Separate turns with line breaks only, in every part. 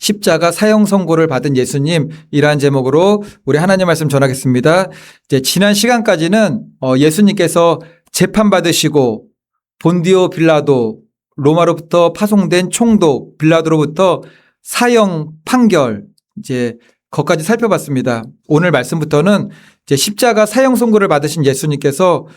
십자가 사형 선고를 받은 예수님, 이러한 제목으로 우리 하나님 말씀 전하겠습니다. 이제 지난 시간까지는 예수님께서 재판받으시고 본디오 빌라도, 로마로부터 파송된 총독 빌라도로부터 사형 판결, 이제 거기까지 살펴봤습니다. 오늘 말씀부터는 이제 십자가 사형 선고를 받으신 예수님께서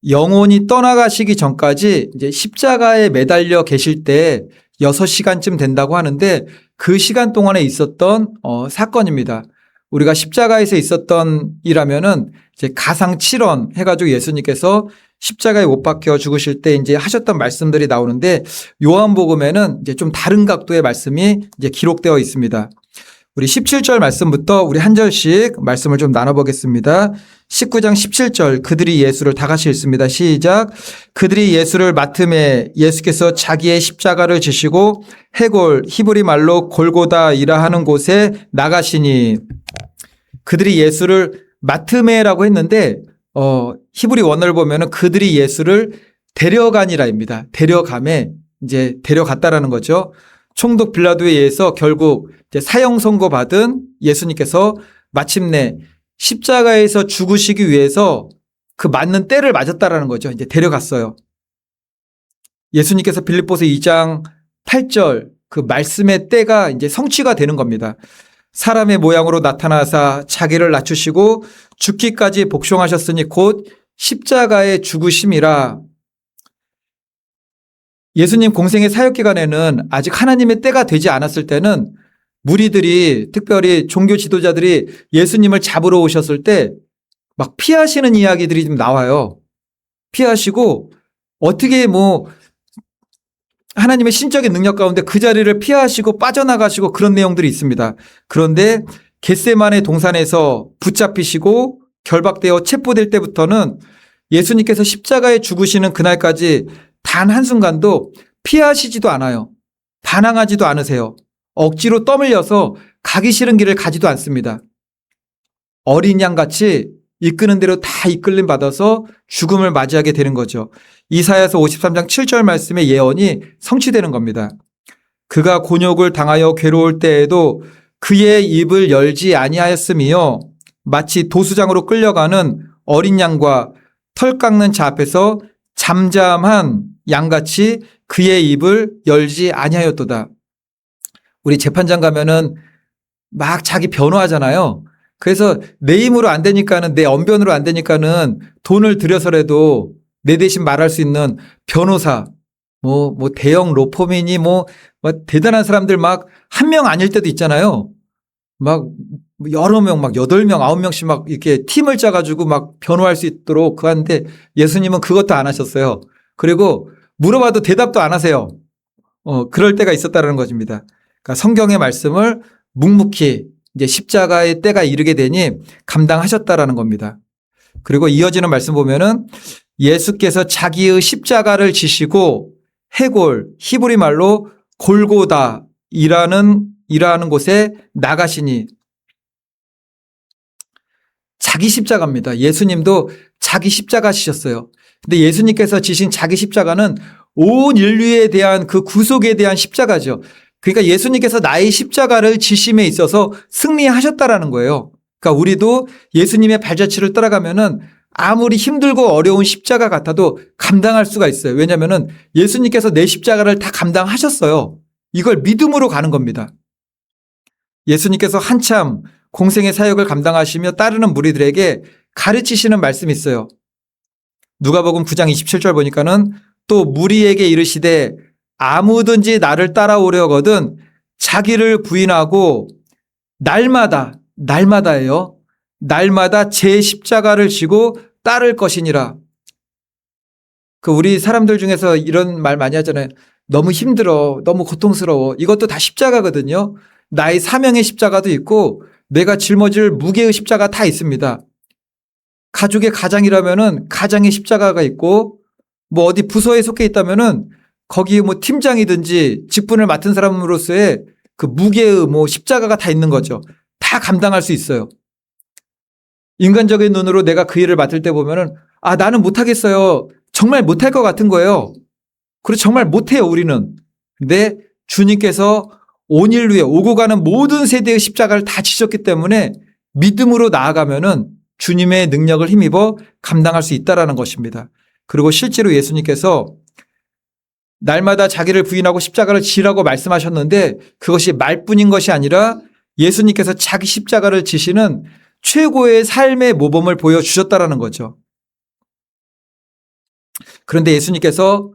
영혼이 떠나가시기 전까지 이제 십자가에 매달려 계실 때 6시간쯤 된다고 하는데 그 시간 동안에 있었던 사건입니다. 우리가 십자가에서 있었던 일하면은 이제 가상 7원 해가지고 예수님께서 십자가에 못 박혀 죽으실 때 이제 하셨던 말씀들이 나오는데 요한복음에는 이제 좀 다른 각도의 말씀이 이제 기록되어 있습니다. 우리 17절 말씀부터 우리 한 절씩 말씀을 좀 나눠보겠습니다. 19장 17절 그들이 예수를 다 같이 읽습니다. 시작. 그들이 예수를 맡음에 예수께서 자기의 십자가를 지시고 해골 히브리 말로 골고다이라 하는 곳에 나가시니 그들이 예수를 맡음에라고 했는데 히브리 원어를 보면은 그들이 예수를 데려가니라입니다. 데려감에 이제 데려갔다라는 거죠. 총독 빌라도에 의해서 결국 이제 사형 선고 받은 예수님께서 마침내 십자가에서 죽으시기 위해서 그 맞는 때를 맞았다라는 거죠. 이제 데려갔어요. 예수님께서 빌립보서 2장 8절 그 말씀의 때가 이제 성취가 되는 겁니다. 사람의 모양으로 나타나사 자기를 낮추시고 죽기까지 복종하셨으니 곧 십자가의 죽으심이라. 예수님 공생의 사역 기간에는 아직 하나님의 때가 되지 않았을 때는 무리들이 특별히 종교 지도자들이 예수님을 잡으러 오셨을 때 막 피하시는 이야기들이 좀 나와요. 피하시고 어떻게 하나님의 신적인 능력 가운데 그 자리를 피하시고 빠져나가시고 그런 내용들이 있습니다. 그런데 겟세마네 동산에서 붙잡히시고 결박되어 체포될 때부터는 예수님께서 십자가에 죽으시는 그날까지 단 한순간도 피하시지도 않아요. 반항하지도 않으세요. 억지로 떠밀려서 가기 싫은 길을 가지도 않습니다. 어린 양같이 이끄는 대로 다 이끌림 받아서 죽음을 맞이하게 되는 거죠. 이사야서 53장 7절 말씀의 예언이 성취되는 겁니다. 그가 곤욕을 당하여 괴로울 때에도 그의 입을 열지 아니하였으며 마치 도수장으로 끌려가는 어린 양과 털 깎는 자 앞에서 잠잠한 양같이 그의 입을 열지 아니하였도다. 우리 재판장 가면은 막 자기 변호하잖아요. 그래서 내 힘으로 안 되니까는 내 언변으로 안 되니까는 돈을 들여서라도 내 대신 말할 수 있는 변호사, 대형 로펌이니 대단한 사람들 막 한 명 아닐 때도 있잖아요. 막 여러 명, 막 8명, 9명씩 막 이렇게 팀을 짜가지고 막 변호할 수 있도록 하는데 예수님은 그것도 안 하셨어요. 그리고 물어봐도 대답도 안 하세요. 그럴 때가 있었다는 것입니다. 그러니까 성경의 말씀을 묵묵히 이제 십자가의 때가 이르게 되니 감당하셨다라는 겁니다. 그리고 이어지는 말씀 보면은 예수께서 자기의 십자가를 지시고 해골 히브리 말로 골고다 이라는 곳에 나가시니 자기 십자가입니다. 예수님도 자기 십자가 지셨어요. 근데 예수님께서 지신 자기 십자가는 온 인류에 대한 그 구속에 대한 십자가죠. 그러니까 예수님께서 나의 십자가를 지심에 있어서 승리하셨다라는 거예요. 그러니까 우리도 예수님의 발자취를 따라가면은 아무리 힘들고 어려운 십자가 같아도 감당할 수가 있어요. 왜냐하면은 예수님께서 내 십자가를 다 감당하셨어요. 이걸 믿음으로 가는 겁니다. 예수님께서 한참 공생의 사역을 감당하시며 따르는 무리들에게 가르치시는 말씀이 있어요. 누가복음 9장 27절 보니까는 또 무리에게 이르시되 아무든지 나를 따라오려거든 자기를 부인하고 날마다예요. 날마다 제 십자가를 지고 따를 것이니라. 우리 사람들 중에서 이런 말 많이 하잖아요. 너무 힘들어, 너무 고통스러워. 이것도 다 십자가거든요. 나의 사명의 십자가도 있고 내가 짊어질 무게의 십자가 다 있습니다. 가족의 가장이라면은 가장의 십자가가 있고 어디 부서에 속해 있다면은 거기 팀장이든지 직분을 맡은 사람으로서의 그 무게의 십자가가 다 있는 거죠. 다 감당할 수 있어요. 인간적인 눈으로 내가 그 일을 맡을 때 보면은 나는 못하겠어요. 정말 못할 것 같은 거예요. 그리고 정말 못해요, 우리는. 근데 주님께서 온 인류에 오고 가는 모든 세대의 십자가를 다 지셨기 때문에 믿음으로 나아가면은 주님의 능력을 힘입어 감당할 수 있다라는 것입니다. 그리고 실제로 예수님께서 날마다 자기를 부인하고 십자가를 지라고 말씀하셨는데 그것이 말뿐인 것이 아니라 예수님께서 자기 십자가를 지시는 최고의 삶의 모범을 보여주셨다라는 거죠. 그런데 예수님께서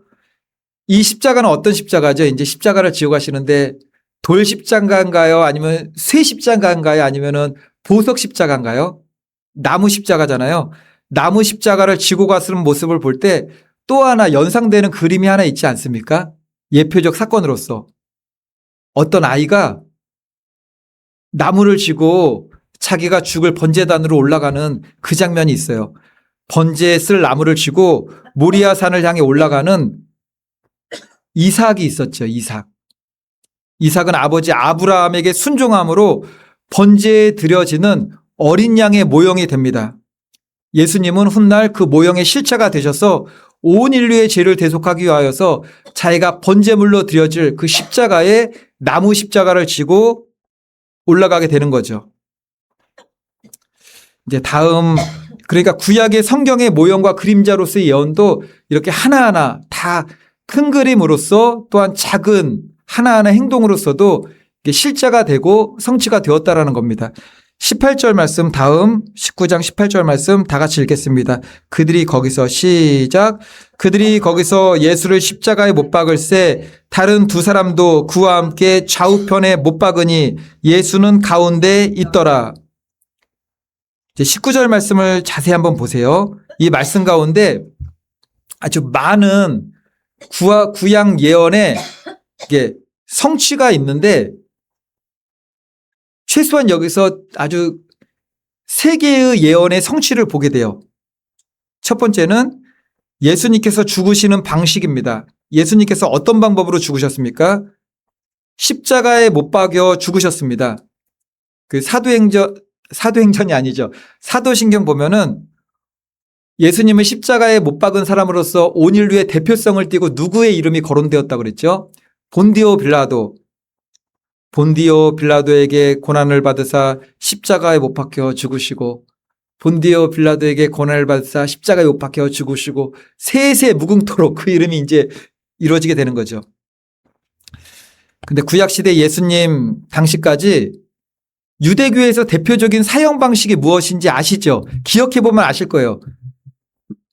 이 십자가는 어떤 십자가죠? 이제 십자가를 지고 가시는데 돌 십자가인가요? 아니면 쇠 십자가인가요? 아니면은 보석 십자가인가요? 나무 십자가잖아요. 나무 십자가를 지고 가시는 모습을 볼 때 또 하나 연상되는 그림이 하나 있지 않습니까? 예표적 사건으로서 어떤 아이가 나무를 지고 자기가 죽을 번제단으로 올라가는 그 장면이 있어요. 번제에 쓸 나무를 지고 모리아 산을 향해 올라가는 이삭이 있었죠. 이삭은 아버지 아브라함에게 순종함으로 번제에 드려지는 어린 양의 모형이 됩니다. 예수님은 훗날 그 모형의 실체가 되셔서 온 인류의 죄를 대속하기 위하여서 자기가 번제물로 드려질 그 십자가에 나무 십자가를 지고 올라가게 되는 거죠. 이제 다음 그러니까 구약의 성경의 모형과 그림자로서의 예언도 이렇게 하나하나 다 큰 그림으로서 또한 작은 하나하나 행동으로서도 실제가 되고 성취가 되었다라는 겁니다. 18절 말씀 다음 19장 18절 말씀 다 같이 읽겠습니다. 그들이 거기서 시작. 그들이 거기서 예수를 십자가에 못 박을새 다른 두 사람도 그와 함께 좌우편에 못 박으니 예수는 가운데 있더라. 이제 19절 말씀을 자세히 한번 보세요. 이 말씀 가운데 아주 많은 구약 예언에 이게 성취가 있는데 최소한 여기서 아주 세 개의 예언의 성취를 보게 돼요. 첫 번째는 예수님께서 죽으시는 방식입니다. 예수님께서 어떤 방법으로 죽으셨습니까? 십자가에 못 박여 죽으셨습니다. 그 사도행전이 아니죠. 사도신경 보면은 예수님을 십자가에 못 박은 사람으로서 온 인류의 대표성을 띠고 누구의 이름이 거론되었다고 그랬죠? 본디오 빌라도에게 고난을 받으사 십자가에 못 박혀 죽으시고 본디오 빌라도에게 고난을 받으사 십자가에 못 박혀 죽으시고 세세 무궁토록 그 이름이 이제 이루어지게 되는 거죠. 근데 구약시대 예수님 당시까지 유대교에서 대표적인 사형 방식이 무엇인지 아시죠? 기억해보면 아실 거예요.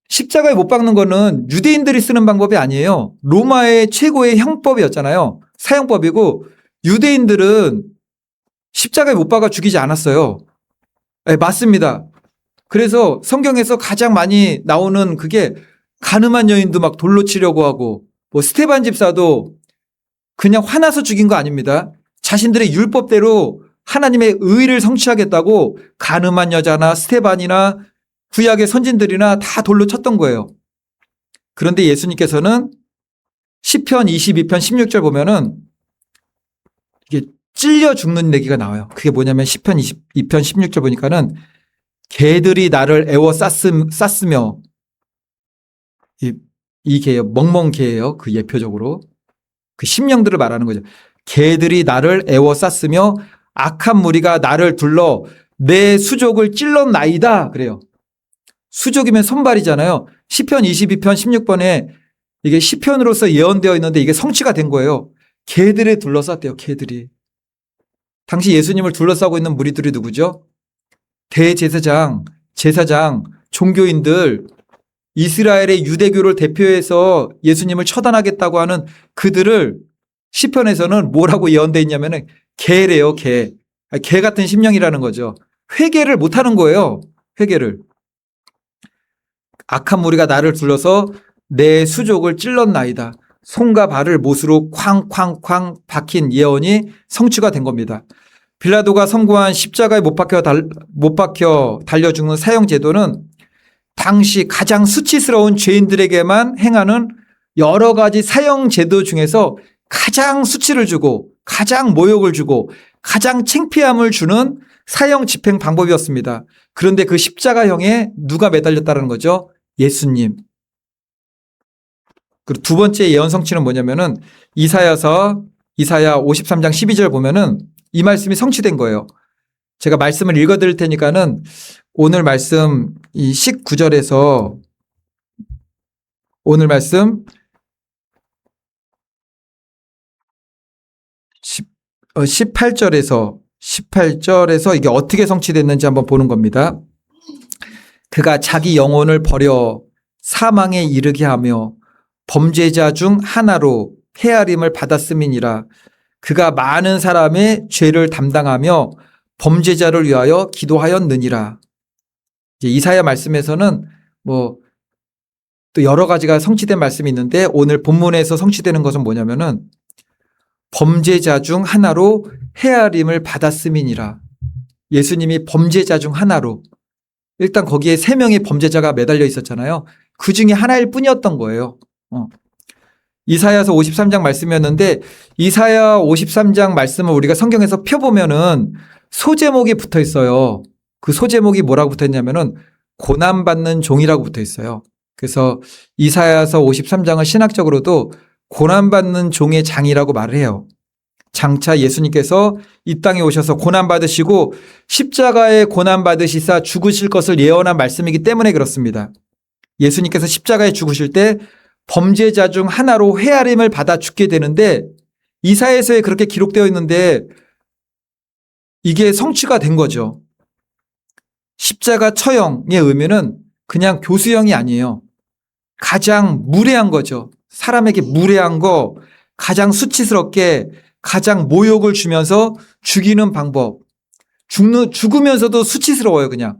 십자가에 못 박는 거는 유대인들이 쓰는 방법이 아니에요. 로마의 최고의 형법이었잖아요. 사형법이고 유대인들은 십자가에 못 박아 죽이지 않았어요. 네, 맞습니다. 그래서 성경에서 가장 많이 나오는 그게 가늠한 여인도 막 돌로 치려고 하고 뭐 스테반 집사도 그냥 화나서 죽인 거 아닙니다. 자신들의 율법대로 하나님의 의를 성취하겠다고 가늠한 여자나 스테반이나 구약의 선진들이나 다 돌로 쳤던 거예요. 그런데 예수님께서는 시편 22편 16절 보면은 이게 찔려 죽는 얘기가 나와요. 그게 뭐냐면 시편 22편 16절 보니까는 개들이 나를 애워 쌌으며 이 개요. 멍멍개예요. 그 예표적으로. 그 심령들을 말하는 거죠. 개들이 나를 애워 쌌으며 악한 무리가 나를 둘러 내 수족을 찔렀나이다. 그래요. 수족이면 손발이잖아요. 시편 22편 16번에 이게 시편으로서 예언되어 있는데 이게 성취가 된 거예요. 개들에 둘러쌌대요. 개들이. 당시 예수님을 둘러싸고 있는 무리들이 누구죠? 대제사장, 제사장, 종교인들, 이스라엘의 유대교를 대표해서 예수님을 처단하겠다고 하는 그들을 시편에서는 뭐라고 예언되어 있냐면은 개래요. 개. 개 같은 심령이라는 거죠. 회개를 못하는 거예요. 회개를. 악한 무리가 나를 둘러서 내 수족을 찔렀나이다. 손과 발을 못으로 쾅쾅쾅 박힌 예언이 성취가 된 겁니다. 빌라도가 선고한 십자가에 못 박혀 달려 죽는 사형 제도는 당시 가장 수치스러운 죄인들에게만 행하는 여러 가지 사형 제도 중에서 가장 수치를 주고 가장 모욕을 주고 가장 창피함을 주는 사형 집행 방법이었습니다. 그런데 그 십자가형에 누가 매달렸다는 거죠? 예수님. 그리고 두 번째 예언 성취는 뭐냐면은 이사야서 이사야 53장 12절 보면은 이 말씀이 성취된 거예요. 제가 말씀을 읽어 드릴 테니까는 오늘 말씀 이 19절에서 오늘 말씀 18절에서 이게 어떻게 성취됐는지 한번 보는 겁니다. 그가 자기 영혼을 버려 사망에 이르게 하며 범죄자 중 하나로 헤아림을 받았음이니라. 그가 많은 사람의 죄를 담당하며 범죄자를 위하여 기도하였느니라. 이제 이사야 말씀에서는 뭐 또 여러 가지가 성취된 말씀이 있는데 오늘 본문에서 성취되는 것은 뭐냐면은 범죄자 중 하나로 헤아림을 받았음이니라. 예수님이 범죄자 중 하나로, 일단 거기에 3명의 범죄자가 매달려 있었잖아요. 그 중에 하나일 뿐이었던 거예요. 이사야서 53장 말씀이었는데 이사야 53장 말씀을 우리가 성경에서 펴보면은 소제목이 붙어 있어요. 그 소제목이 뭐라고 붙어 있냐면은 고난받는 종이라고 붙어 있어요. 그래서 이사야서 53장은 신학적으로도 고난받는 종의 장이라고 말을 해요. 장차 예수님께서 이 땅에 오셔서 고난받으시고 십자가에 고난받으시사 죽으실 것을 예언한 말씀이기 때문에 그렇습니다. 예수님께서 십자가에 죽으실 때 범죄자 중 하나로 헤아림을 받아 죽게 되는데 이사야서에 그렇게 기록되어 있는데 이게 성취가 된 거죠. 십자가 처형의 의미는 그냥 교수형이 아니에요. 가장 무례한 거죠. 사람에게 무례한 거, 가장 수치스럽게 가장 모욕을 주면서 죽이는 방법. 죽으면서도 수치스러워요, 그냥.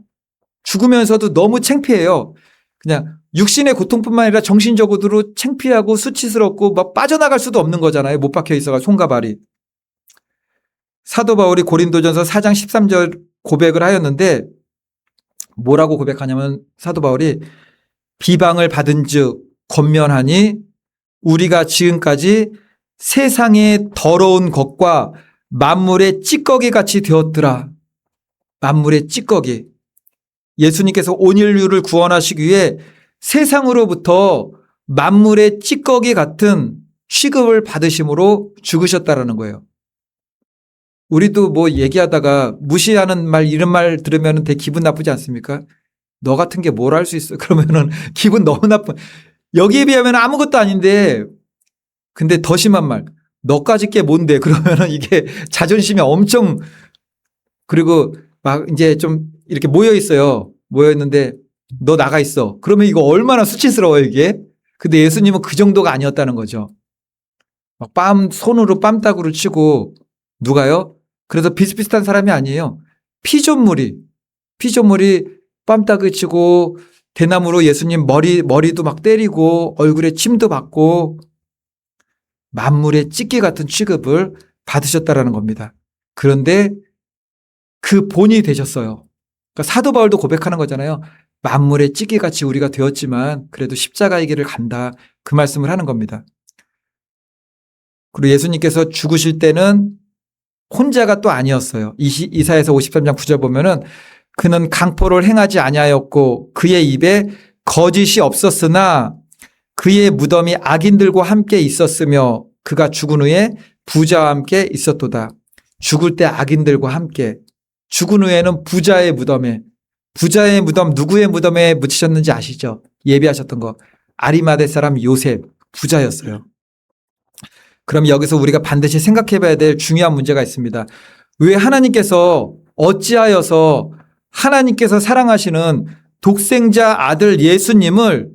죽으면서도 너무 창피해요. 그냥 육신의 고통뿐만 아니라 정신적으로도 창피하고 수치스럽고 막 빠져나갈 수도 없는 거잖아요. 못 박혀 있어가 손과 발이. 사도 바울이 고린도전서 4장 13절 고백을 하였는데 뭐라고 고백하냐면 사도 바울이 비방을 받은 즉 권면하니 우리가 지금까지 세상의 더러운 것과 만물의 찌꺼기 같이 되었더라. 만물의 찌꺼기. 예수님께서 온 인류를 구원하시기 위해 세상으로부터 만물의 찌꺼기 같은 취급을 받으심으로 죽으셨다라는 거예요. 우리도 뭐 얘기하다가 무시하는 말, 이런 말 들으면 되게 기분 나쁘지 않습니까? 너 같은 게 뭘 할 수 있어? 그러면은 기분 너무 나쁜. 여기에 비하면 아무것도 아닌데, 근데 더 심한 말, 너까지 게 뭔데? 그러면은 이게 자존심이 엄청, 그리고 막 이제 좀 이렇게 모여 있어요. 모여 있는데 너 나가 있어. 그러면 이거 얼마나 수치스러워요, 이게? 근데 예수님은 그 정도가 아니었다는 거죠. 막 손으로 뺨따구를 치고, 누가요? 그래서 비슷비슷한 사람이 아니에요. 피조물이 뺨따구 치고 대나무로 예수님 머리도 막 때리고 얼굴에 침도 받고 만물의 찌개 같은 취급을 받으셨다라는 겁니다. 그런데 그 본이 되셨어요. 그러니까 사도 바울도 고백하는 거잖아요. 만물의 찌개같이 우리가 되었지만 그래도 십자가의 길을 간다. 그 말씀을 하는 겁니다. 그리고 예수님께서 죽으실 때는 혼자가 또 아니었어요. 이사야서 53장 9절 보면은 그는 강포를 행하지 아니하였고 그의 입에 거짓이 없었으나 그의 무덤이 악인들과 함께 있었으며 그가 죽은 후에 부자와 함께 있었도다. 죽을 때 악인들과 함께, 죽은 후에는 부자의 무덤에, 부자의 무덤 누구의 무덤에 묻히셨는지 아시죠? 예비하셨던 거. 아리마대 사람 요셉, 부자였어요. 그럼 여기서 우리가 반드시 생각해 봐야 될 중요한 문제가 있습니다. 왜 하나님께서 어찌하여서 하나님께서 사랑하시는 독생자 아들 예수님을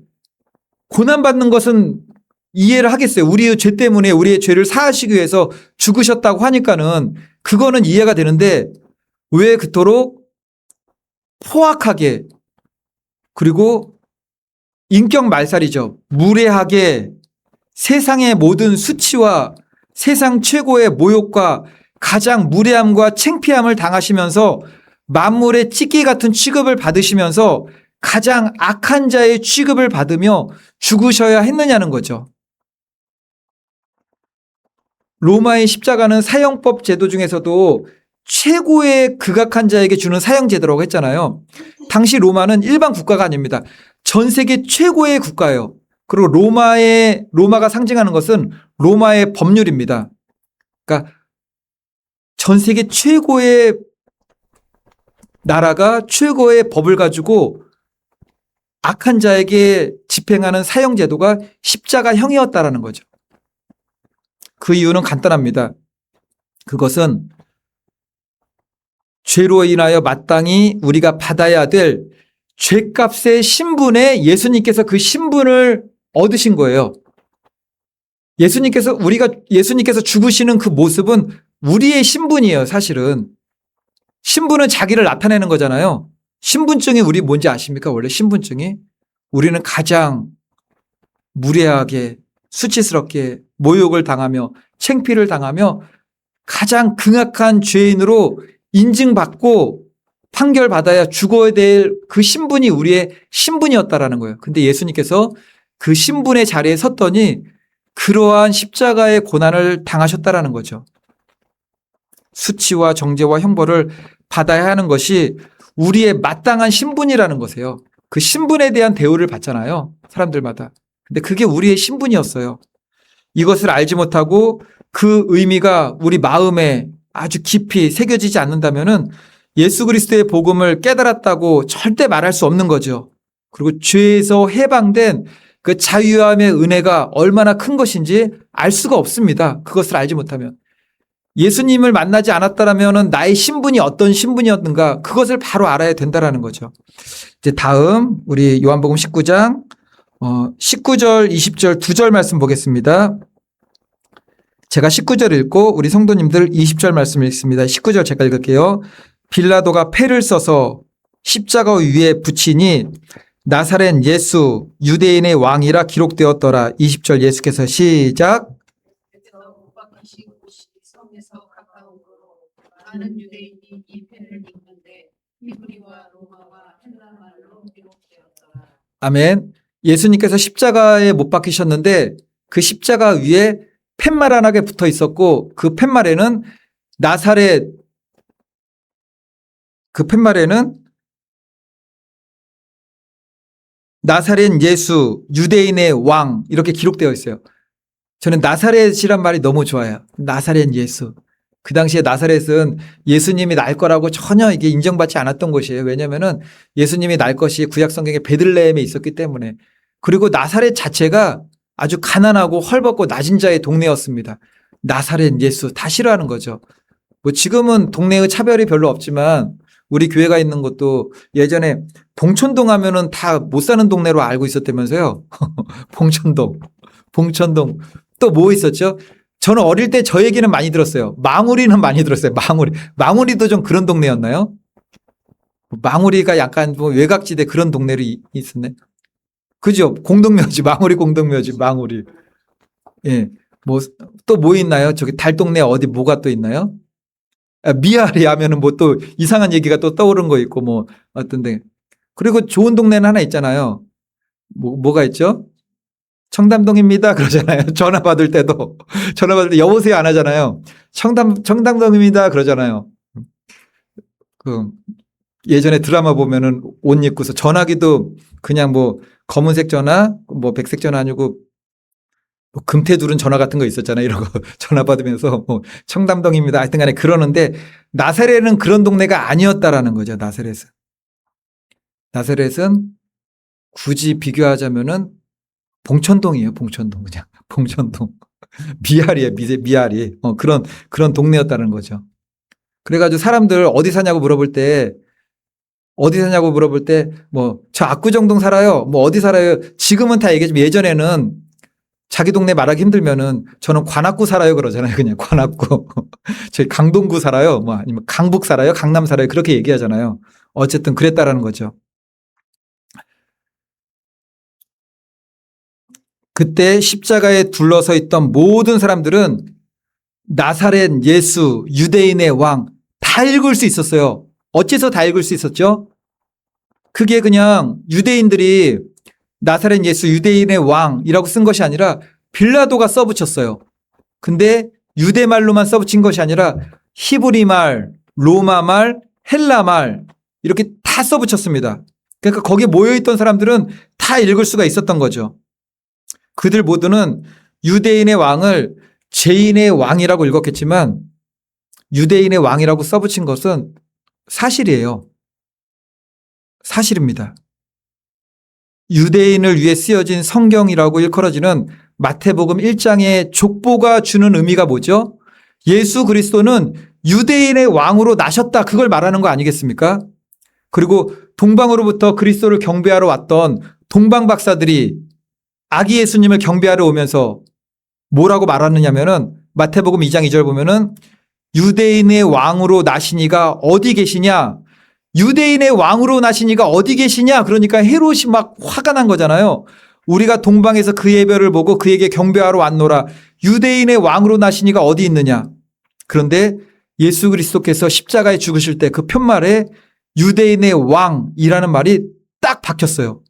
고난받는 것은 이해를 하겠어요. 우리의 죄 때문에 우리의 죄를 사하시기 위해서 죽으셨다고 하니까는 그거는 이해가 되는데 왜 그토록 포악하게 그리고 인격 말살이죠. 무례하게 세상의 모든 수치와 세상 최고의 모욕과 가장 무례함과 창피함을 당하시면서 만물의 찌개 같은 취급을 받으시면서 가장 악한 자의 취급을 받으며 죽으셔야 했느냐는 거죠. 로마의 십자가는 사형법 제도 중에서도 최고의 극악한 자에게 주는 사형 제도라고 했잖아요. 당시 로마는 일반 국가가 아닙니다. 전 세계 최고의 국가예요. 그리고 로마가 상징하는 것은 로마의 법률입니다. 그러니까 전 세계 최고의 나라가 최고의 법을 가지고 악한 자에게 집행하는 사형 제도가 십자가형이었다라는 거죠. 그 이유는 간단합니다. 그것은 죄로 인하여 마땅히 우리가 받아야 될 죄값의 신분에 예수님께서 그 신분을 얻으신 거예요. 예수님께서 죽으시는 그 모습은 우리의 신분이에요, 사실은. 신분은 자기를 나타내는 거잖아요. 신분증이 우리 뭔지 아십니까? 원래 신분증이 우리는 가장 무례하게 수치스럽게 모욕을 당하며 창피를 당하며 가장 극악한 죄인으로 인증받고 판결받아야 죽어야 될 그 신분이 우리의 신분이었다라는 거예요. 근데 예수님께서 그 신분의 자리에 섰더니 그러한 십자가의 고난을 당하셨다라는 거죠. 수치와 정죄와 형벌을 받아야 하는 것이 우리의 마땅한 신분이라는 것이에요. 그 신분에 대한 대우를 받잖아요. 사람들마다. 근데 그게 우리의 신분이었어요. 이것을 알지 못하고 그 의미가 우리 마음에 아주 깊이 새겨지지 않는다면은 예수 그리스도의 복음을 깨달았다고 절대 말할 수 없는 거죠. 그리고 죄에서 해방된 그 자유함의 은혜가 얼마나 큰 것인지 알 수가 없습니다. 그것을 알지 못하면. 예수님을 만나지 않았다라면은 나의 신분이 어떤 신분이었는가 그것을 바로 알아야 된다라는 거죠. 이제 다음 우리 요한복음 19장 19절 20절 두 절 말씀 보겠습니다. 제가 19절 읽고 우리 성도님들 20절 말씀 읽습니다. 19절 제가 읽을게요. 빌라도가 패를 써서 십자가 위에 붙이니 나사렛 예수 유대인의 왕이라 기록되었더라. 20절 예수께서 시작.
많은 유대인이 이 패를 읽는데 히브리와 로마와 헬라 말로 기록되었더라.
아멘. 예수님께서 십자가에 못 박히셨는데 그 십자가 위에 팻말 하나가 붙어 있었고 그 팻말에는 나사렛 예수 유대인의 왕 이렇게 기록되어 있어요. 저는 나사렛이란 말이 너무 좋아요. 나사렛 예수. 그 당시에 나사렛은 예수님이 날 거라고 전혀 이게 인정받지 않았던 곳이에요. 왜냐하면은 예수님이 날 것이 구약 성경에 베들레헴에 있었기 때문에. 그리고 나사렛 자체가 아주 가난하고 헐벗고 낮은 자의 동네였습니다. 나사렛 예수 다 싫어하는 거죠. 뭐 지금은 동네의 차별이 별로 없지만 우리 교회가 있는 곳도 예전에 봉천동 하면은 다 못 사는 동네로 알고 있었다면서요. 봉천동 또 뭐 있었죠? 저는 어릴 때 저 얘기는 많이 들었어요. 망우리는 많이 들었어요. 망우리도 좀 그런 동네였나요? 망우리가 약간 뭐 외곽지대 그런 동네로 있었네. 그죠? 공동묘지, 망우리 공동묘지, 망우리. 예. 또 뭐 있나요? 저기 달동네 어디 뭐가 또 있나요? 미아리 하면은 뭐 또 이상한 얘기가 또 떠오른 거 있고 뭐 어떤데. 그리고 좋은 동네는 하나 있잖아요. 뭐가 있죠? 청담동입니다. 그러잖아요. 전화 받을 때 여보세요 안 하잖아요. 청담동입니다. 그러잖아요. 그 예전에 드라마 보면은 옷 입고서 전화기도 그냥 뭐 검은색 전화, 뭐 백색 전화 아니고 뭐 금태 두른 전화 같은 거 있었잖아요. 이런 거 전화 받으면서 뭐 청담동입니다. 하여튼 간에 그러는데 나사렛은 그런 동네가 아니었다라는 거죠. 나사렛은 굳이 비교하자면은 봉천동이에요. 봉천동 그냥 봉천동 미아리에 미아리 그런 동네였다는 거죠. 그래가지고 사람들 어디 사냐고 물어볼 때 뭐 저 압구정동 살아요. 뭐 어디 살아요. 지금은 다 얘기하지만 예전에는 자기 동네 말하기 힘들면은 저는 관악구 살아요 그러잖아요. 그냥 관악구 저희 강동구 살아요. 뭐 아니면 강북 살아요. 강남 살아요. 그렇게 얘기하잖아요. 어쨌든 그랬다라는 거죠. 그때 십자가에 둘러서 있던 모든 사람들은 나사렛 예수 유대인의 왕 다 읽을 수 있었어요. 어째서 다 읽을 수 있었죠? 그게 그냥 유대인들이 나사렛 예수 유대인의 왕이라고 쓴 것이 아니라 빌라도가 써붙였어요. 근데 유대말로만 써붙인 것이 아니라 히브리말, 로마말, 헬라말 이렇게 다 써붙였습니다. 그러니까 거기에 모여있던 사람들은 다 읽을 수가 있었던 거죠. 그들 모두는 유대인의 왕을 죄인의 왕이라고 읽었겠지만 유대인의 왕이라고 써붙인 것은 사실이에요. 사실입니다. 유대인을 위해 쓰여진 성경이라고 일컬어지는 마태복음 1장의 족보가 주는 의미가 뭐죠? 예수 그리스도는 유대인의 왕으로 나셨다. 그걸 말하는 거 아니겠습니까? 그리고 동방으로부터 그리스도를 경배하러 왔던 동방 박사들이 아기 예수님을 경배하러 오면서 뭐라고 말하느냐면은 마태복음 2장 2절 보면은 유대인의 왕으로 나시니가 어디 계시냐? 유대인의 왕으로 나시니가 어디 계시냐? 그러니까 헤롯이 막 화가 난 거잖아요. 우리가 동방에서 그 예배를 보고 그에게 경배하러 왔노라. 유대인의 왕으로 나시니가 어디 있느냐? 그런데 예수 그리스도께서 십자가에 죽으실 때 그 편말에 유대인의 왕이라는 말이 딱 박혔어요.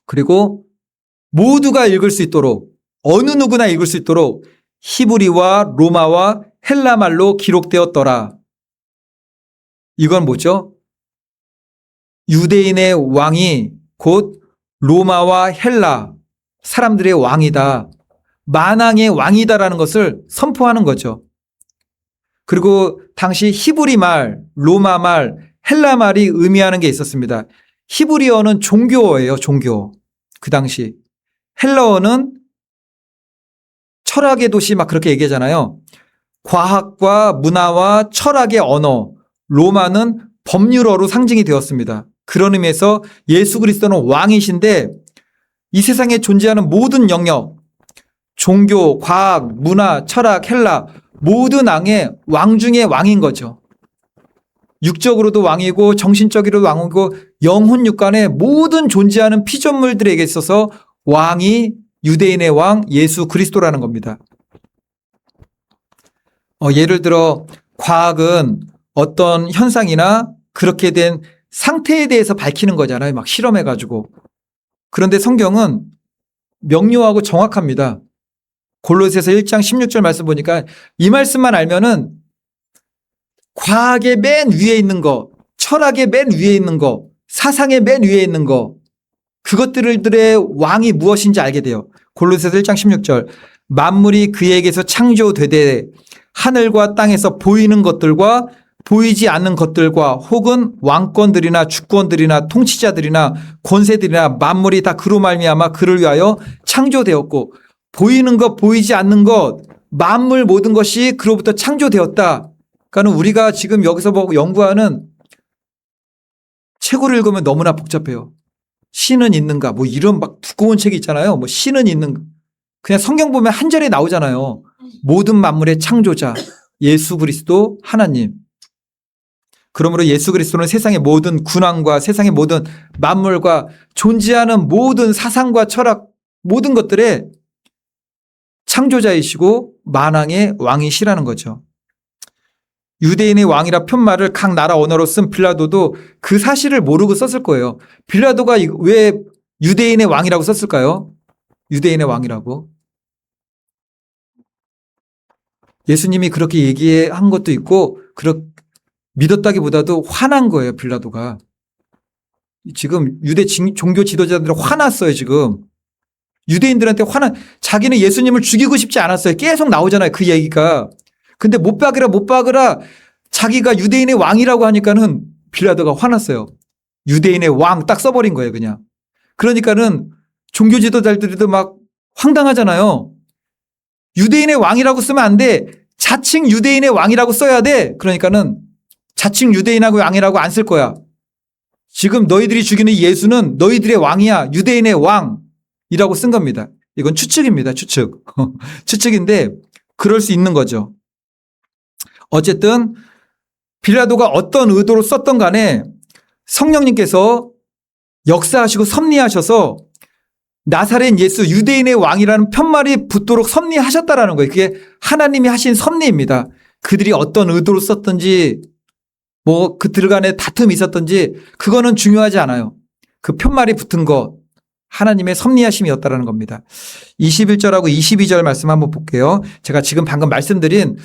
그리고 모두가 읽을 수 있도록 어느 누구나 읽을 수 있도록 히브리와 로마와 헬라 말로 기록되었더라. 이건 뭐죠? 유대인의 왕이 곧 로마와 헬라 사람들의 왕이다. 만왕의 왕이다라는 것을 선포하는 거죠. 그리고 당시 히브리 말, 로마 말, 헬라 말이 의미하는 게 있었습니다. 히브리어는 종교어예요, 종교. 그 당시. 헬라어는 철학의 도시 막 그렇게 얘기하잖아요. 과학과 문화와 철학의 언어. 로마는 법률어로 상징이 되었습니다. 그런 의미에서 예수 그리스도는 왕이신데 이 세상에 존재하는 모든 영역, 종교, 과학, 문화, 철학, 헬라 모든 왕 중에 왕인 거죠. 육적으로도 왕이고 정신적으로도 왕이고 영혼 육간의 모든 존재하는 피조물들에게 있어서 왕이 유대인의 왕 예수 그리스도라는 겁니다. 예를 들어 과학은 어떤 현상이나 그렇게 된 상태에 대해서 밝히는 거잖아요. 막 실험해가지고. 그런데 성경은 명료하고 정확합니다. 골로새서 1장 16절 말씀 보니까 이 말씀만 알면은 과학의 맨 위에 있는 거, 철학의 맨 위에 있는 거, 사상의 맨 위에 있는 거, 그것들의 왕이 무엇인지 알게 돼요. 골로새서 1장 16절. 만물이 그에게서 창조되되 하늘과 땅에서 보이는 것들과 보이지 않는 것들과 혹은 왕권들이나 주권들이나 통치자들이나 권세들이나 만물이 다 그로 말미암아 그를 위하여 창조되었고 보이는 것 보이지 않는 것 만물 모든 것이 그로부터 창조되었다. 그러니까 우리가 지금 여기서 보고 연구하는 책을 읽으면 너무나 복잡해요. 신은 있는가 뭐 이런 막 두꺼운 책이 있잖아요. 뭐 신은 있는가. 그냥 성경 보면 한 절에 나오잖아요. 모든 만물의 창조자 예수 그리스도 하나님. 그러므로 예수 그리스도는 세상의 모든 군왕과 세상의 모든 만물과 존재하는 모든 사상과 철학 모든 것들의 창조자이시고 만왕의 왕이시라는 거죠. 유대인의 왕이라 편말을 각 나라 언어로 쓴 빌라도도 그 사실을 모르고 썼을 거예요. 빌라도가 왜 유대인의 왕이라고 썼을까요? 유대인의 왕이라고. 예수님이 그렇게 얘기한 것도 있고 믿었다기보다도 화난 거예요. 빌라도가. 지금 유대 종교 지도자들은 화났어요. 지금. 유대인들한테 자기는 예수님을 죽이고 싶지 않았어요. 계속 나오잖아요. 그 얘기가. 근데 못 박으라 자기가 유대인의 왕이라고 하니까는 빌라도가 화났어요. 유대인의 왕 딱 써버린 거예요. 그냥. 그러니까는 종교 지도자들도 막 황당하잖아요. 유대인의 왕이라고 쓰면 안 돼. 자칭 유대인의 왕이라고 써야 돼. 그러니까는 자칭 유대인하고 왕이라고 안 쓸 거야. 지금 너희들이 죽이는 예수는 너희들의 왕이야. 유대인의 왕이라고 쓴 겁니다. 이건 추측입니다. 추측. 추측인데 그럴 수 있는 거죠. 어쨌든 빌라도가 어떤 의도로 썼던 간에 성령님께서 역사하시고 섭리하셔서 나사렛 예수 유대인의 왕이라는 편말이 붙도록 섭리하셨다라는 거예요. 그게 하나님이 하신 섭리입니다. 그들이 어떤 의도로 썼든지 뭐 그들 간에 다툼이 있었든지 그거는 중요하지 않아요. 그 편말이 붙은 것 하나님의 섭리하심이었다라는 겁니다. 21절하고 22절 말씀 한번 볼게요. 제가 지금 방금 말씀드린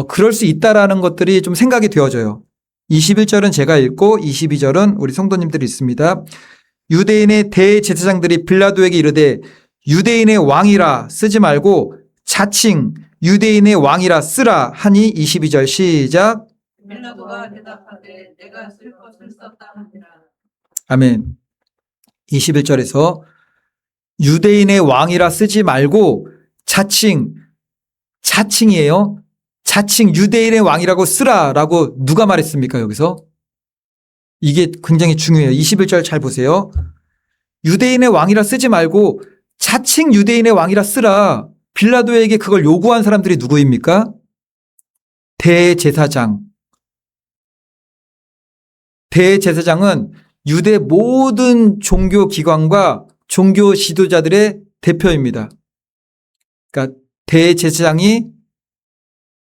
그럴 수 있다라는 것들이 좀 생각이 되어져요. 21절은 제가 읽고 22절은 우리 성도님들이 있습니다. 유대인의 대제사장들이 빌라도에게 이르되 유대인의 왕이라 쓰지 말고 자칭 유대인의 왕이라 쓰라 하니 22절 시작.
빌라도가 대답하되 내가 쓸 것을 썼다 하니라.
아멘. 21절에서 유대인의 왕이라 쓰지 말고 자칭이에요. 자칭 유대인의 왕이라고 쓰라라고 누가 말했습니까? 여기서 이게 굉장히 중요해요. 21절 잘 보세요. 유대인의 왕이라 쓰지 말고 자칭 유대인의 왕이라 쓰라. 빌라도에게 그걸 요구한 사람들이 누구입니까? 대제사장. 대제사장은 유대 모든 종교 기관과 종교 지도자들의 대표입니다. 그러니까 대제사장이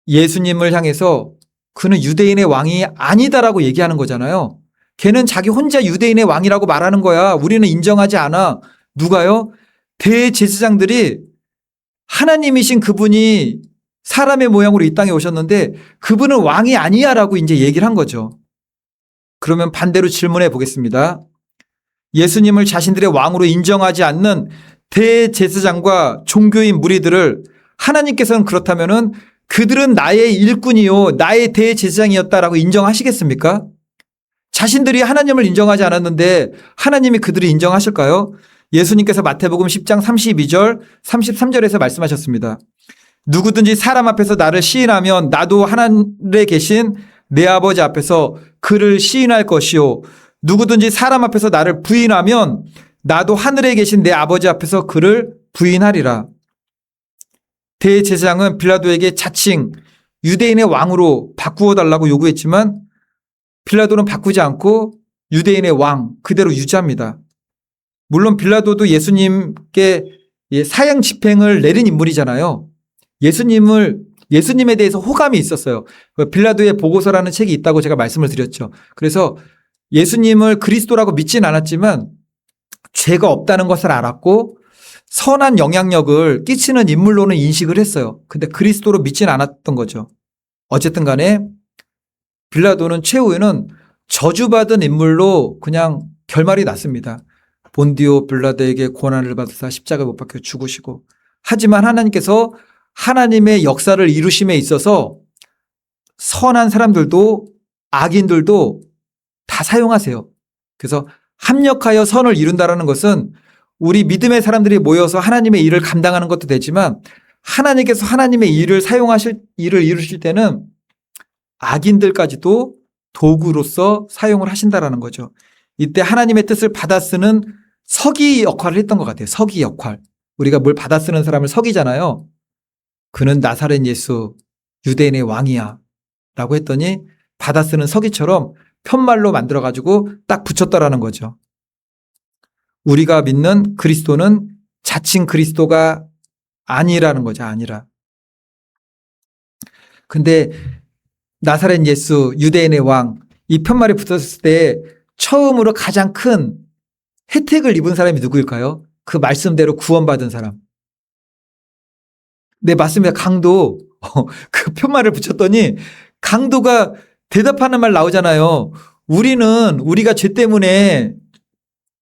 예수님을 향해서 그는 유대인의 왕이 아니다라고 얘기하는 거잖아요. 걔는 자기 혼자 유대인의 왕이라고 말하는 거야. 우리는 인정하지 않아. 누가요? 대제사장들이 하나님이신 그분이 사람의 모양으로 이 땅에 오셨는데 그분은 왕이 아니야라고 이제 얘기를 한 거죠. 그러면 반대로 질문해 보겠습니다. 예수님을 자신들의 왕으로 인정하지 않는 대제사장과 종교인 무리들을 하나님께서는 그렇다면은 그들은 나의 일꾼이요, 나의 대제사장이었다라고 인정하시겠습니까? 자신들이 하나님을 인정하지 않았는데 하나님이 그들을 인정하실까요? 예수님께서 마태복음 10장 32절, 33절에서 말씀하셨습니다. 누구든지 사람 앞에서 나를 시인하면 나도 하늘에 계신 내 아버지 앞에서 그를 시인할 것이요. 누구든지 사람 앞에서 나를 부인하면 나도 하늘에 계신 내 아버지 앞에서 그를 부인하리라. 대제사장은 빌라도에게 자칭 유대인의 왕으로 바꾸어 달라고 요구했지만 빌라도는 바꾸지 않고 유대인의 왕 그대로 유지합니다. 물론 빌라도도 예수님께 사형 집행을 내린 인물이잖아요. 예수님에 대해서 호감이 있었어요. 빌라도의 보고서라는 책이 있다고 제가 말씀을 드렸죠. 그래서 예수님을 그리스도라고 믿진 않았지만 죄가 없다는 것을 알았고 선한 영향력을 끼치는 인물로는 인식을 했어요. 근데 그리스도로 믿진 않았던 거죠. 어쨌든 간에 빌라도는 최후에는 저주받은 인물로 그냥 결말이 났습니다. 본디오 빌라도에게 고난을 받으사 십자가에 못 박혀 죽으시고, 하지만 하나님께서 하나님의 역사를 이루심에 있어서 선한 사람들도 악인들도 다 사용하세요. 그래서 합력하여 선을 이룬다라는 것은 우리 믿음의 사람들이 모여서 하나님의 일을 감당하는 것도 되지만 하나님께서 하나님의 일을 일을 이루실 때는 악인들까지도 도구로서 사용을 하신다라는 거죠. 이때 하나님의 뜻을 받아 쓰는 서기 역할을 했던 것 같아요. 서기 역할. 우리가 뭘 받아 쓰는 사람을 서기잖아요. 그는 나사렛 예수 유대인의 왕이야 라고 했더니 받아 쓰는 서기처럼 편말로 만들어가지고 딱 붙였더라는 거죠. 우리가 믿는 그리스도는 자칭 그리스도가 아니라는 거죠. 아니라. 근데 나사렛 예수 유대인의 왕 이 편말이 붙었을 때 처음으로 가장 큰 혜택을 입은 사람이 누구일까요? 그 말씀대로 구원받은 사람. 네, 맞습니다. 강도. 그 편말을 붙였더니 강도가 대답하는 말 나오잖아요. 우리가 죄 때문에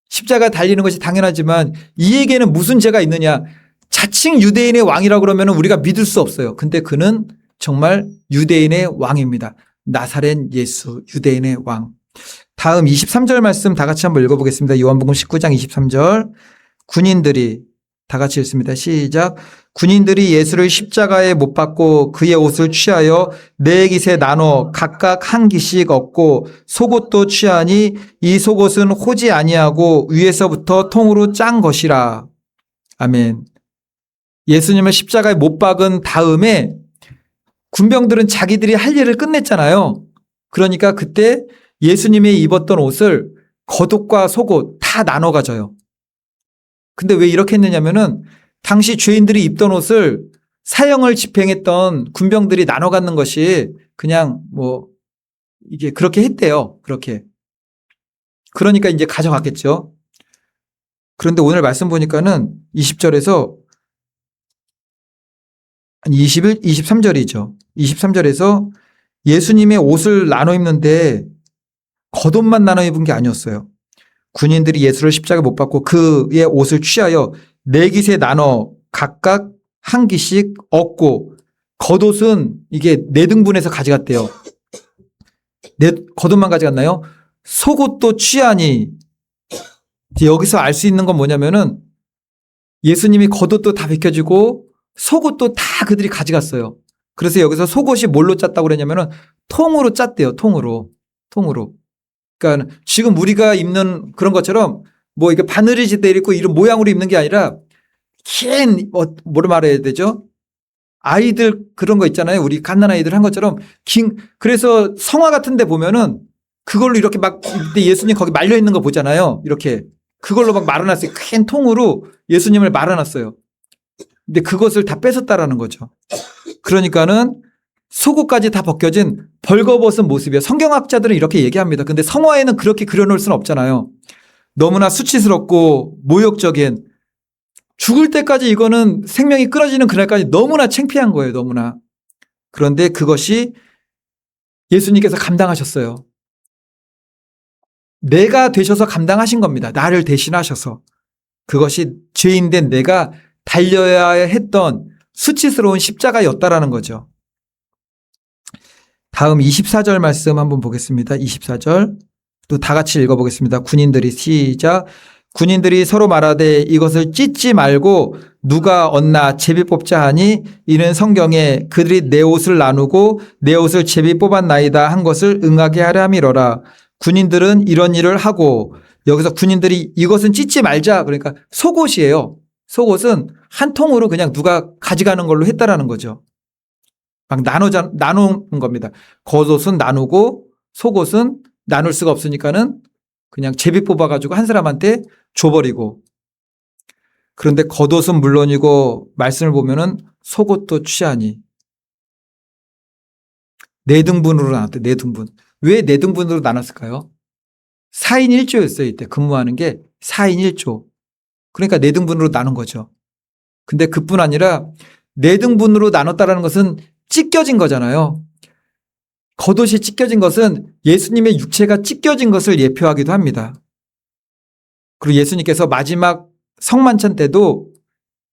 십자가 달리는 것이 당연하지만 이에게는 무슨 죄가 있느냐. 자칭 유대인의 왕이라고 그러면 우리가 믿을 수 없어요. 근데 그는 정말 유대인의 왕입니다. 나사렛 예수 유대인의 왕. 다음 23절 말씀 다 같이 한번 읽어보겠습니다. 요한복음 19장 23절. 군인들이 다 같이 읽습니다. 시작. 군인들이 예수를 십자가에 못 박고 그의 옷을 취하여 네 깃에 나눠 각각 한 깃씩 얻고 속옷도 취하니 이 속옷은 호지 아니하고 위에서부터 통으로 짠 것이라. 아멘. 예수님을 십자가에 못 박은 다음에 군병들은 자기들이 할 일을 끝냈잖아요. 그러니까 그때 예수님이 입었던 옷을 겉옷과 속옷 다 나눠 가져요. 근데 왜 이렇게 했느냐면은 당시 죄인들이 입던 옷을 사형을 집행했던 군병들이 나눠 갖는 것이 그냥 이게 그렇게 했대요. 그렇게. 그러니까 이제 가져갔겠죠. 그런데 오늘 말씀 보니까는 20절에서 23절이죠. 23절에서 예수님의 옷을 나눠 입는데 겉옷만 나눠 입은 게 아니었어요. 군인들이 예수를 십자가에 못 박고 그의 옷을 취하여 네 깃에 나눠 각각 한 깃씩 얻고 겉옷은 이게 4등분해서 가져갔대요. 겉옷만 가져갔나요? 속옷도 취하니. 이제 여기서 알 수 있는 건 뭐냐면은 예수님이 겉옷도 다 벗겨주고 속옷도 다 그들이 가져갔어요. 그래서 여기서 속옷이 뭘로 짰다고 그랬냐면은 통으로 짰대요. 통으로. 그러니까 지금 우리가 입는 그런 것처럼 뭐 이게 바늘이 지대 있고 이런 모양으로 입는 게 아니라 긴 뭐를 말해야 되죠? 아이들 그런 거 있잖아요. 우리 갓난아이들 한 것처럼 그래서 성화 같은 데 보면은 그걸로 이렇게 막 예수님 거기 말려 있는 거 보잖아요. 이렇게 그걸로 막 말아놨어요. 큰 통으로 예수님을 말아놨어요. 근데 그것을 다 뺏었다라는 거죠. 그러니까는 속옷까지 다 벗겨진 벌거벗은 모습이에요. 성경학자들은 이렇게 얘기합니다. 근데 성화에는 그렇게 그려놓을 수는 없잖아요. 너무나 수치스럽고 모욕적인, 죽을 때까지 이거는 생명이 끊어지는 그날까지 너무나 창피한 거예요. 너무나. 그런데 그것이 예수님께서 감당하셨어요. 내가 되셔서 감당하신 겁니다. 나를 대신하셔서. 그것이 죄인된 내가 달려야 했던 수치스러운 십자가였다라는 거죠. 다음 24절 말씀 한번 보겠습니다. 24절 또 다 같이 읽어보겠습니다. 군인들이 시작. 군인들이 서로 말하되 이것을 찢지 말고 누가 얻나 제비 뽑자 하니 이는 성경에 그들이 내 옷을 나누고 내 옷을 제비 뽑았나이다 한 것을 응하게 하려 함이로라. 군인들은 이런 일을 하고, 여기서 군인들이 이것은 찢지 말자, 그러니까 속옷이에요. 속옷은 한 통으로 그냥 누가 가져가는 걸로 했다라는 거죠. 막 나누는 겁니다. 겉옷은 나누고 속옷은 나눌 수가 없으니까는 그냥 제비 뽑아가지고 한 사람한테 줘버리고. 그런데 겉옷은 물론이고 말씀을 보면은 속옷도 취하니. 4등분으로 나눴대. 4등분. 왜 4등분으로 나눴을까요? 4인 1조였어요. 이때 근무하는 게 4인 1조. 그러니까 4등분으로 나눈 거죠. 근데 그뿐 아니라 4등분으로 나눴다라는 것은 찢겨진 거잖아요. 겉옷이 찢겨진 것은 예수님의 육체가 찢겨진 것을 예표하기도 합니다. 그리고 예수님께서 마지막 성만찬 때도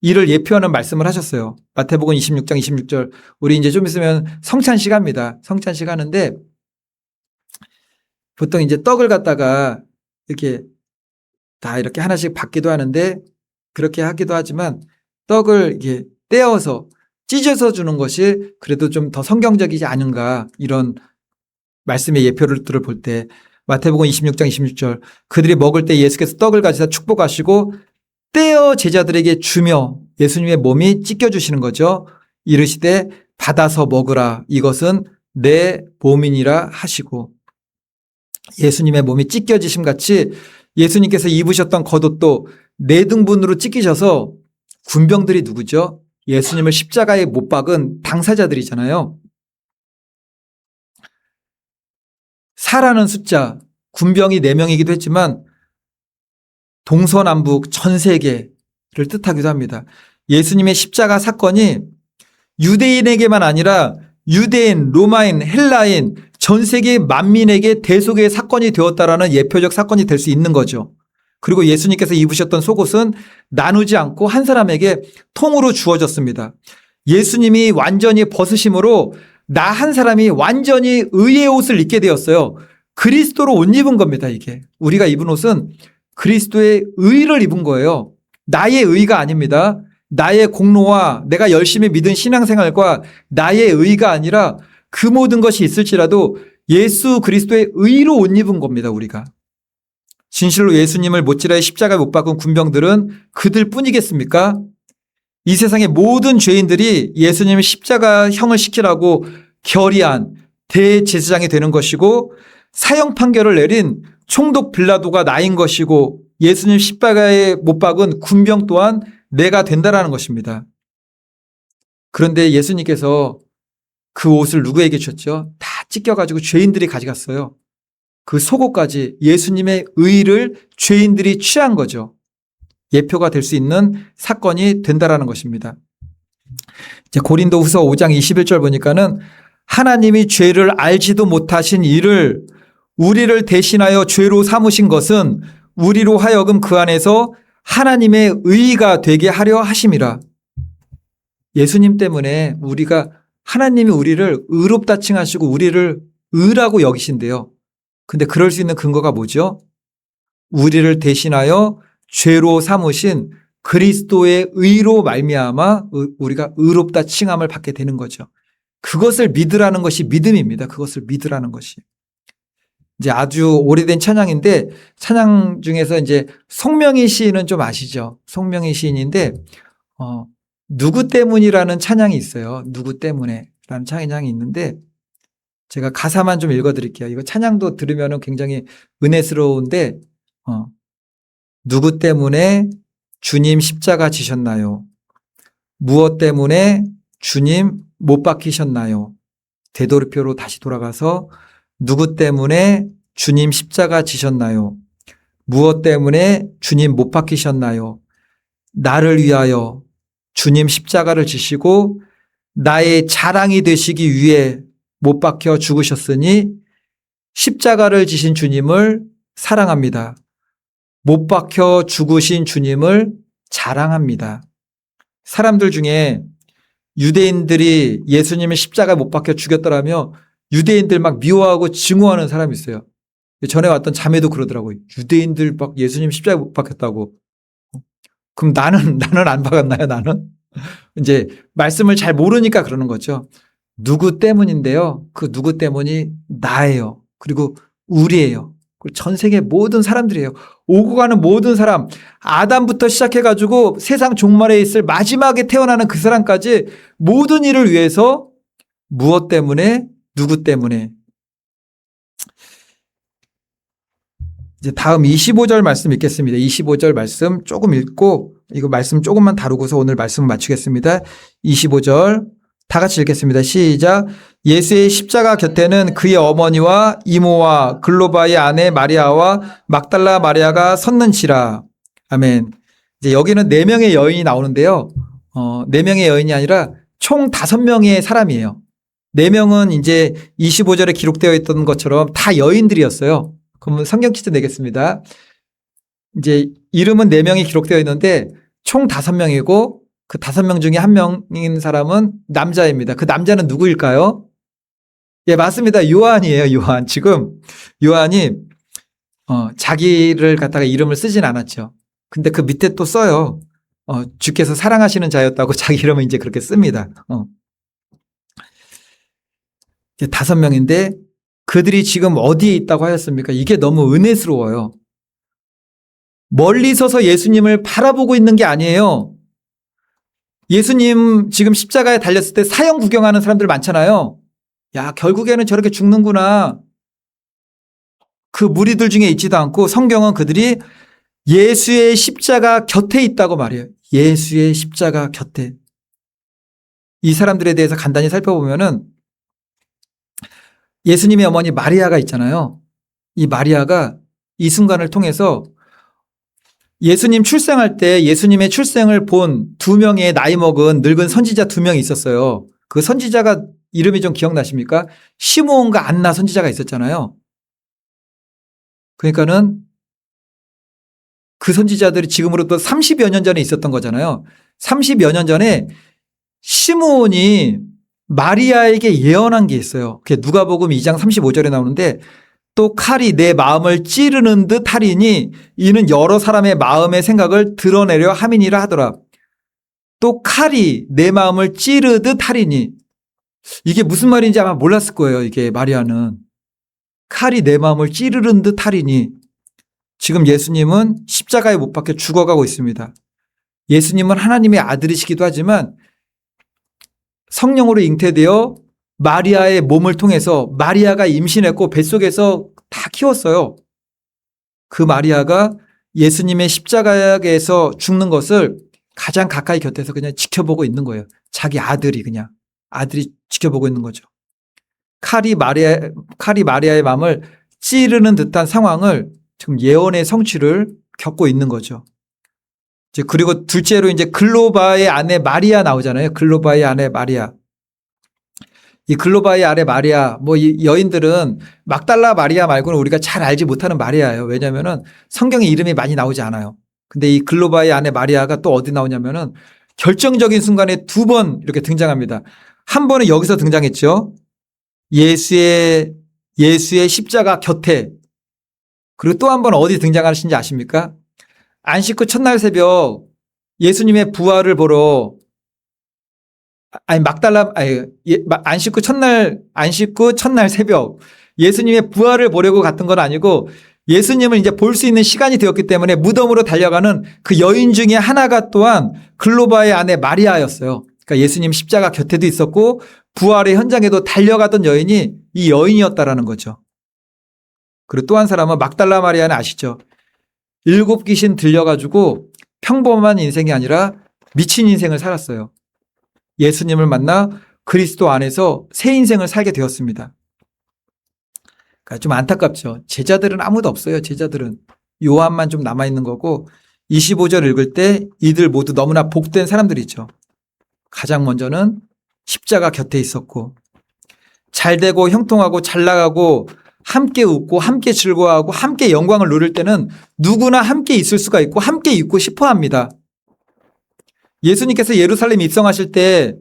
이를 예표하는 말씀을 하셨어요. 마태복음 26장 26절. 우리 이제 좀 있으면 성찬식 합니다. 성찬식 하는데 보통 이제 떡을 갖다가 이렇게 다 이렇게 하나씩 받기도 하는데 그렇게 하기도 하지만 떡을 이렇게 떼어서 찢어서 주는 것이 그래도 좀 더 성경적이지 않은가, 이런 말씀의 예표를 볼 때 마태복음 26장 26절 그들이 먹을 때 예수께서 떡을 가지사 축복하시고 떼어 제자들에게 주며 예수님의 몸이 찢겨주시는 거죠. 이르시되 받아서 먹으라 이것은 내 몸이니라 하시고, 예수님의 몸이 찢겨지심 같이 예수님께서 입으셨던 겉옷도 4등분으로 찢기셔서 군병들이 누구죠? 예수님을 십자가에 못 박은 당사자들이잖아요. 4라는 숫자, 군병이 4명이기도 했지만 동서남북 전 세계를 뜻하기도 합니다. 예수님의 십자가 사건이 유대인에게만 아니라 유대인, 로마인, 헬라인, 전 세계 만민에게 대속의 사건이 되었다라는 예표적 사건이 될 수 있는 거죠. 그리고 예수님께서 입으셨던 속옷은 나누지 않고 한 사람에게 통으로 주어졌습니다. 예수님이 완전히 벗으심으로 나 한 사람이 완전히 의의 옷을 입게 되었어요. 그리스도로 옷 입은 겁니다, 이게. 우리가 입은 옷은 그리스도의 의를 입은 거예요. 나의 의가 아닙니다. 나의 공로와 내가 열심히 믿은 신앙생활과 나의 의가 아니라 그 모든 것이 있을지라도 예수 그리스도의 의로 옷 입은 겁니다, 우리가. 진실로 예수님을 못지라에 십자가에 못 박은 군병들은 그들 뿐이겠습니까? 이 세상의 모든 죄인들이 예수님을 십자가형을 시키라고 결의한 대제사장이 되는 것이고, 사형 판결을 내린 총독 빌라도가 나인 것이고, 예수님 십자가에 못 박은 군병 또한 내가 된다라는 것입니다. 그런데 예수님께서 그 옷을 누구에게 주셨죠? 다 찢겨가지고 죄인들이 가져갔어요. 그 속옷까지 예수님의 의를 죄인들이 취한 거죠. 예표가 될 수 있는 사건이 된다라는 것입니다. 이제 고린도후서 5장 21절 보니까는 하나님이 죄를 알지도 못하신 이를 우리를 대신하여 죄로 삼으신 것은 우리로 하여금 그 안에서 하나님의 의가 되게 하려 하심이라. 예수님 때문에 우리가 하나님이 우리를 의롭다 칭하시고 우리를 의라고 여기신대요. 근데 그럴 수 있는 근거가 뭐죠? 우리를 대신하여 죄로 삼으신 그리스도의 의로 말미암아 우리가 의롭다 칭함을 받게 되는 거죠. 그것을 믿으라는 것이 믿음입니다. 그것을 믿으라는 것이. 이제 아주 오래된 찬양인데 찬양 중에서 이제 송명희 시인은 좀 아시죠? 송명희 시인인데 누구 때문이라는 찬양이 있어요. 누구 때문에 라는 찬양이 있는데 제가 가사만 좀 읽어드릴게요. 이거 찬양도 들으면 굉장히 은혜스러운데 누구 때문에 주님 십자가 지셨나요? 무엇 때문에 주님 못 박히셨나요? 되돌이표로 다시 돌아가서 누구 때문에 주님 십자가 지셨나요? 무엇 때문에 주님 못 박히셨나요? 나를 위하여 주님 십자가를 지시고 나의 자랑이 되시기 위해 못 박혀 죽으셨으니 십자가를 지신 주님을 사랑합니다. 못 박혀 죽으신 주님을 자랑합니다. 사람들 중에 유대인들이 예수님을 십자가에 못 박혀 죽였더라며 유대인들 막 미워하고 증오하는 사람이 있어요. 전에 왔던 자매도 그러더라고요. 유대인들 막 예수님 십자가에 못 박혔다고. 그럼 나는 안 박았나요? 나는? 이제 말씀을 잘 모르니까 그러는 거죠. 누구 때문인데요. 그 누구 때문이 나예요. 그리고 우리예요. 그리고 전 세계 모든 사람들이에요. 오고 가는 모든 사람, 아담부터 시작해가지고 세상 종말에 있을 마지막에 태어나는 그 사람까지 모든 일을 위해서 무엇 때문에, 누구 때문에. 이제 다음 25절 말씀 읽겠습니다. 25절 말씀 조금 읽고 이거 말씀 조금만 다루고서 오늘 말씀을 마치겠습니다. 25절 다 같이 읽겠습니다. 시작. 예수의 십자가 곁에는 그의 어머니와 이모와 글로바의 아내 마리아와 막달라 마리아가 섰는지라. 아멘. 이제 여기는 4명의 여인이 나오는데요. 4명의 여인이 아니라 총 5명의 사람이에요. 4명은 이제 25절에 기록되어 있던 것처럼 다 여인들이었어요. 그러면 성경 퀴즈 내겠습니다. 이제 이름은 4명이 기록되어 있는데 총 5명이고 그 5명 중에 1명인 사람은 남자입니다. 그 남자는 누구일까요? 예, 맞습니다. 요한이에요. 요한. 지금 요한이 자기를 갖다가 이름을 쓰진 않았죠. 근데 그 밑에 또 써요. 주께서 사랑하시는 자였다고 자기 이름을 이제 그렇게 씁니다. 이제 5명인데 그들이 지금 어디에 있다고 하였습니까? 이게 너무 은혜스러워요. 멀리 서서 예수님을 바라보고 있는 게 아니에요. 예수님 지금 십자가에 달렸을 때 사형 구경하는 사람들 많잖아요. 야, 결국에는 저렇게 죽는구나. 그 무리들 중에 있지도 않고 성경은 그들이 예수의 십자가 곁에 있다고 말해요. 예수의 십자가 곁에. 이 사람들에 대해서 간단히 살펴보면은 예수님의 어머니 마리아가 있잖아요. 이 마리아가 이 순간을 통해서 예수님 출생할 때 예수님의 출생을 본 2명의 나이 먹은 늙은 선지자 2명이 있었어요. 그 선지자가 이름이 좀 기억나십니까? 시므온과 안나 선지자가 있었잖아요. 그러니까는 그 선지자들이 지금으로부터 30여 년 전에 있었던 거잖아요. 30여 년 전에 시므온이 마리아에게 예언한 게 있어요. 그게 누가복음 2장 35절에 나오는데 또 칼이 내 마음을 찌르는 듯 하리니 이는 여러 사람의 마음의 생각을 드러내려 함이니라 하더라. 또 칼이 내 마음을 찌르듯 하리니 이게 무슨 말인지 아마 몰랐을 거예요. 이게 마리아는 칼이 내 마음을 찌르는 듯 하리니 지금 예수님은 십자가에 못 박혀 죽어가고 있습니다. 예수님은 하나님의 아들이시기도 하지만 성령으로 잉태되어 마리아의 몸을 통해서 마리아가 임신했고 뱃속에서 다 키웠어요. 그 마리아가 예수님의 십자가에서 죽는 것을 가장 가까이 곁에서 그냥 지켜보고 있는 거예요. 자기 아들이 지켜보고 있는 거죠. 칼이 마리아의 마음을 찌르는 듯한 상황을 지금 예언의 성취를 겪고 있는 거죠. 이제 그리고 둘째로 이제 글로바의 아내 마리아 나오잖아요. 글로바의 아내 마리아. 이 글로바의 아내 마리아, 이 여인들은 막달라 마리아 말고는 우리가 잘 알지 못하는 마리아예요. 왜냐면은 성경에 이름이 많이 나오지 않아요. 근데 이 글로바의 아내 마리아가 또 어디 나오냐면은 결정적인 순간에 2번 이렇게 등장합니다. 한 번은 여기서 등장했죠. 예수의 십자가 곁에. 그리고 또 한 번 어디 등장하시는지 아십니까? 안식 후 첫날 새벽 예수님의 부활을 보러 안식 후 첫날 새벽 예수님의 부활을 보려고 갔던 건 아니고 예수님을 이제 볼 수 있는 시간이 되었기 때문에 무덤으로 달려가는 그 여인 중에 하나가 또한 글로바의 아내 마리아였어요. 그러니까 예수님 십자가 곁에도 있었고 부활의 현장에도 달려가던 여인이 이 여인이었다라는 거죠. 그리고 또 한 사람은 막달라 마리아는 아시죠? 7 귀신 들려가지고 평범한 인생이 아니라 미친 인생을 살았어요. 예수님을 만나 그리스도 안에서 새 인생을 살게 되었습니다. 그러니까 좀 안타깝죠. 제자들은 아무도 없어요. 제자들은. 요한만 좀 남아있는 거고 25절 읽을 때 이들 모두 너무나 복된 사람들이죠. 가장 먼저는 십자가 곁에 있었고 잘 되고 형통하고 잘 나가고 함께 웃고 함께 즐거워하고 함께 영광을 누릴 때는 누구나 함께 있을 수가 있고 함께 있고 싶어 합니다. 예수님께서 예루살렘 입성하실 때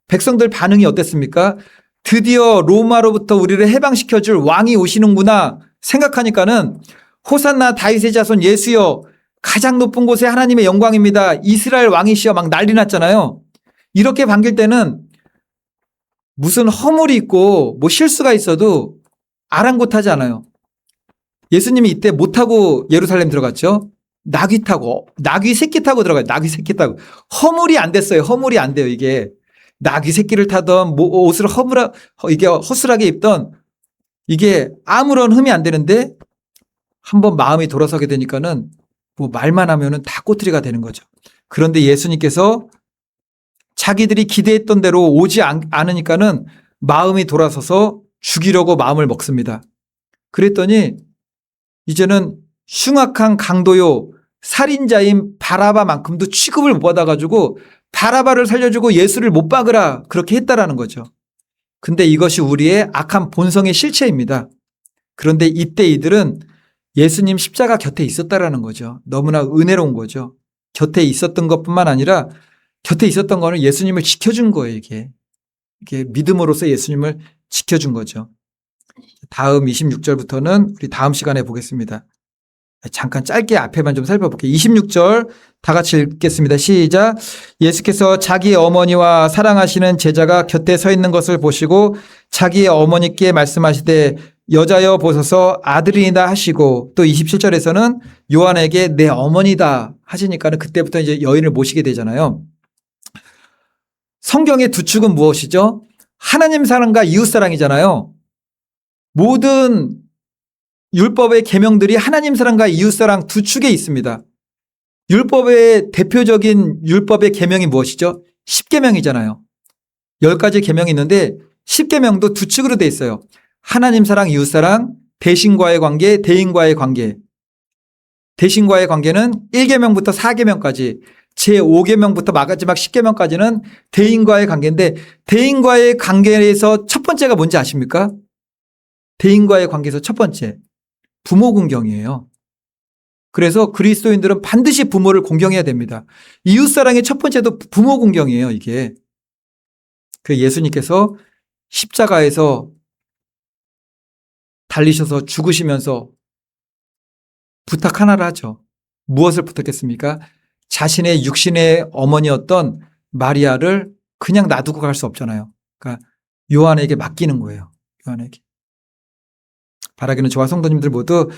백성들 반응이 어땠습니까? 드디어 로마로부터 우리를 해방시켜줄 왕이 오시는구나 생각하니까는 호산나 다윗의 자손 예수여 가장 높은 곳에 하나님의 영광입니다. 이스라엘 왕이시여 막 난리 났잖아요. 이렇게 반길 때는 무슨 허물이 있고 뭐 실수가 있어도 아랑곳하지 않아요. 예수님이 이때 못 타고 예루살렘 들어갔죠. 나귀 타고 나귀 새끼 타고 들어가요. 나귀 새끼 타고 허물이 안 됐어요. 허물이 안 돼요. 이게 나귀 새끼를 타던 옷을 이게 허술하게 입던 이게 아무런 흠이 안 되는데 한번 마음이 돌아서게 되니까는 뭐 말만 하면은 다 꼬투리가 되는 거죠. 그런데 예수님께서 자기들이 기대했던 대로 오지 않으니까는 마음이 돌아서서 죽이려고 마음을 먹습니다. 그랬더니 이제는 흉악한 강도요 살인자인 바라바만큼도 취급을 못 받아가지고 바라바를 살려주고 예수를 못 박으라 그렇게 했다라는 거죠. 근데 이것이 우리의 악한 본성의 실체입니다. 그런데 이때 이들은 예수님 십자가 곁에 있었다라는 거죠. 너무나 은혜로운 거죠. 곁에 있었던 것뿐만 아니라 곁에 있었던 거는 예수님을 지켜준 거예요. 이게 믿음으로써 예수님을 지켜준 거죠. 다음 26절부터는 우리 다음 시간에 보겠습니다. 잠깐 짧게 앞에만 좀 살펴볼게요. 26절 다 같이 읽겠습니다. 시작. 예수께서 자기의 어머니와 사랑하시는 제자가 곁에 서 있는 것을 보시고 자기의 어머니께 말씀하시되 여자여 보소서 아들이다 하시고 또 27절에서는 요한에게 내 어머니다 하시니까는 그때부터 이제 여인을 모시게 되잖아요. 성경의 두 축은 무엇이죠? 하나님 사랑과 이웃 사랑이잖아요. 모든 율법의 계명들이 하나님 사랑과 이웃 사랑 두 축에 있습니다. 율법의 대표적인 율법의 계명이 무엇이죠? 10계명이잖아요. 10가지 계명이 있는데 10계명도 두 축으로 돼 있어요. 하나님 사랑, 이웃 사랑, 대신과의 관계, 대인과의 관계. 대신과의 관계는 1계명부터 4계명까지, 제5계명부터 마지막 10계명까지는 대인과의 관계인데 대인과의 관계에서 첫 번째가 뭔지 아십니까? 대인과의 관계에서 첫 번째, 부모 공경이에요. 그래서 그리스도인들은 반드시 부모를 공경해야 됩니다. 이웃사랑의 첫 번째도 부모 공경이에요. 이게. 그 예수님께서 십자가에서 달리셔서 죽으시면서 부탁 하나를 하죠. 무엇을 부탁했습니까? 자신의 육신의 어머니였던 마리아를 그냥 놔두고 갈 수 없잖아요. 그러니까 요한에게 맡기는 거예요. 요한에게. 바라기는 저와 성도님들 모두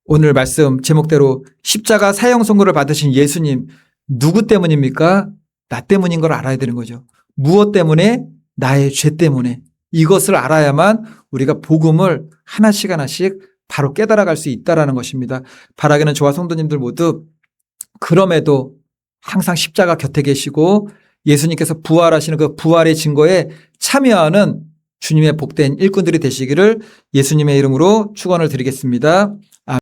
오늘 말씀 제목대로 십자가 사형 선고를 받으신 예수님 누구 때문입니까? 나 때문인 걸 알아야 되는 거죠. 무엇 때문에? 나의 죄 때문에. 이것을 알아야만 우리가 복음을 하나씩 하나씩 바로 깨달아갈 수 있다는 것입니다. 바라기는 저와 성도님들 모두 그럼에도 항상 십자가 곁에 계시고 예수님께서 부활하시는 그 부활의 증거에 참여하는 주님의 복된 일꾼들이 되시기를 예수님의 이름으로 축원을 드리겠습니다.